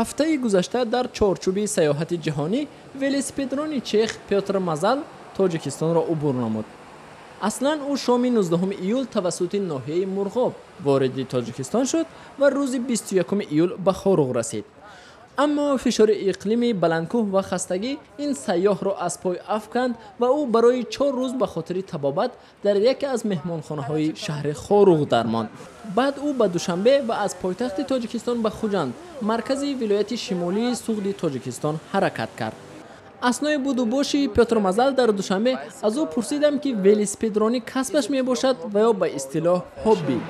هفته گذشته در چارچوب سیاحت جهانی ولسپدرانی چخ پیوتر مازل تاجیکستان را عبور نمود. اصلا او شام 19 ایول توسط ناحیه مرغاب وارد تاجیکستان شد و روز 21 ایول به خاروغ رسید. اما فشار اقلیمی بلندکوه و خستگی این سیاح را از پای افکند و او برای 4 روز به خاطر طبابت در یکی از مهمانخانه‌های شهر خاروغ درماند. بعد او به دوشنبه و از پایتخت تاجیکستان به خوجند، مرکز ولایت شمالی سوغد تاجیکستان حرکت کرد. اثنای بود و باشی پیوتر مازل در دوشنبه از او پرسیدم که ولسپدرانی کسبش می باشد و یا به اصطلاح هابی.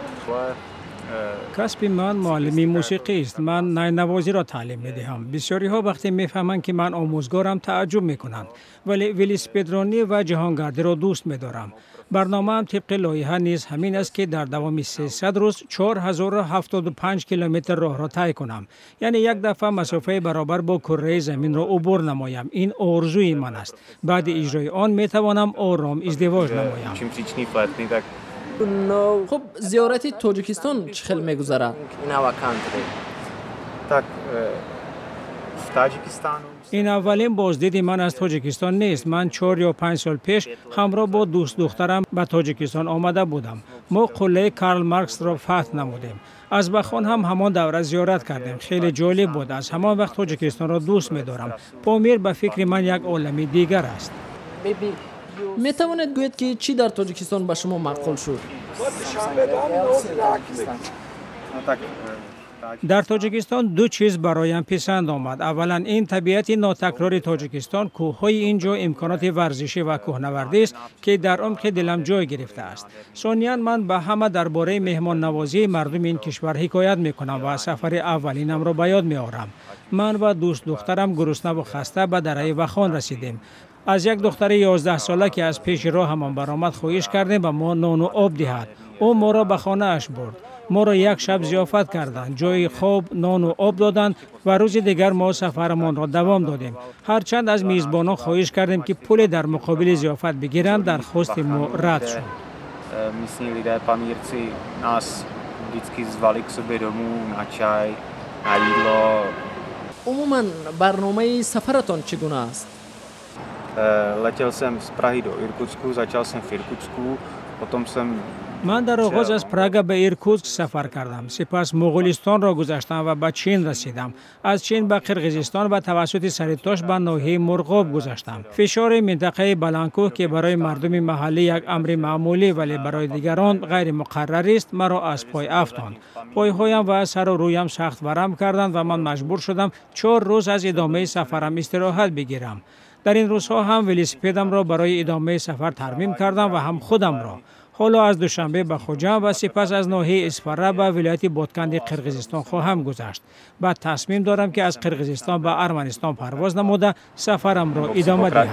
کسب من معلمی موسیقی است. من نینوازی را تعلیم می‌دهم. بسیاری ها وقتی می‌فهمند که من آموزگارم تعجب می‌کنند، ولی ولسپدرانی و جهانگردی را دوست می‌دارم. برنامه‌ام طبق لایحه نیز همین است که در دوام 300 روز 4075 کیلومتر راه را طی کنم. یعنی یک دفعه مسافه برابر با کره زمین را عبور نمایم. این آرزوی من است. بعد اجرای آن می‌توانم آرام ازدواج نمایم. خب زیارت تاجیکستان چه خیلی می‌گذره؟ این اولین بازدید من از تاجیکستان نیست. من 4 یا 5 سال پیش همراه با دوست دخترم به تاجیکستان آمده بودم. ما قلعه کارل مارکس را فتح نمودیم. از بخان هم همان دوره زیارت کردیم. خیلی جالب بود. از همان وقت تاجیکستان را دوست می‌دارم. پامیر به فکر من یک عالم دیگر است. می توانید گویید که چی در تاجیکستان به شما معقول شد؟ در تاجیکستان 2 چیز برایم پسند آمد. اولا این طبیعت ناتکرار تاجیکستان، کوههای اینجا امکانات ورزشی و کوهنوردی است که در عمق دلم جای گرفته است. ثانیاً من به همه درباره مهمان نوازی مردم این کشور حکایت میکنم و سفر اولینم را به یاد میآورم. من و دوست دخترم گرسنه و خسته به دره وخان رسیدیم. از یک دختر 11 ساله که از پیش راه همان برآمد خواهش کردیم و ما نان و آب دهد. او ما را به خانه اش برد. ما را یک شب ضیافت کردند. جای خواب، نان و آب دادند و روز دیگر ما سفرمان را دوام دادیم. هرچند از میزبانان خواهش کردیم که پول در مقابل ضیافت بگیرند، درخواست ما رد شد. Místní lidé Pamírci nás vždycky zvali k sobě domů na čaj, na jídlo. عموما برنامه سفرتان چگونه است؟ Letěl jsem z Prahy do Irkutsku, začal jsem v Irkutsku, potom jsem من در آغاز از پراگ به ایرکوتسک سفر کردم. سپس مغولستان را گذشتم و به چین رسیدم. از چین به قرقیزستان و توسط سرتاش به ناحیه مرغاب گذشتم. فشار منطقه بلندکوه که برای مردم محلی یک امر معمولی ولی برای دیگران غیر مقرر است، مرا از پای افکاند. پایهایم و سر و رویم سخت ورم کردند و من مجبور شدم 4 روز از ادامه سفرم استراحت بگیرم. در این روزها هم ولسپدم را برای ادامه سفر ترمیم کردم و هم خودم را. حالا از دوشنبه به خوجند و سپس از ناحیه اسپره به ولایت بادکند قرقیزستان خواهم گذشت. بعد تصمیم دارم که از قرقیزستان به ارمنستان پرواز نموده سفرم را ادامه دهم.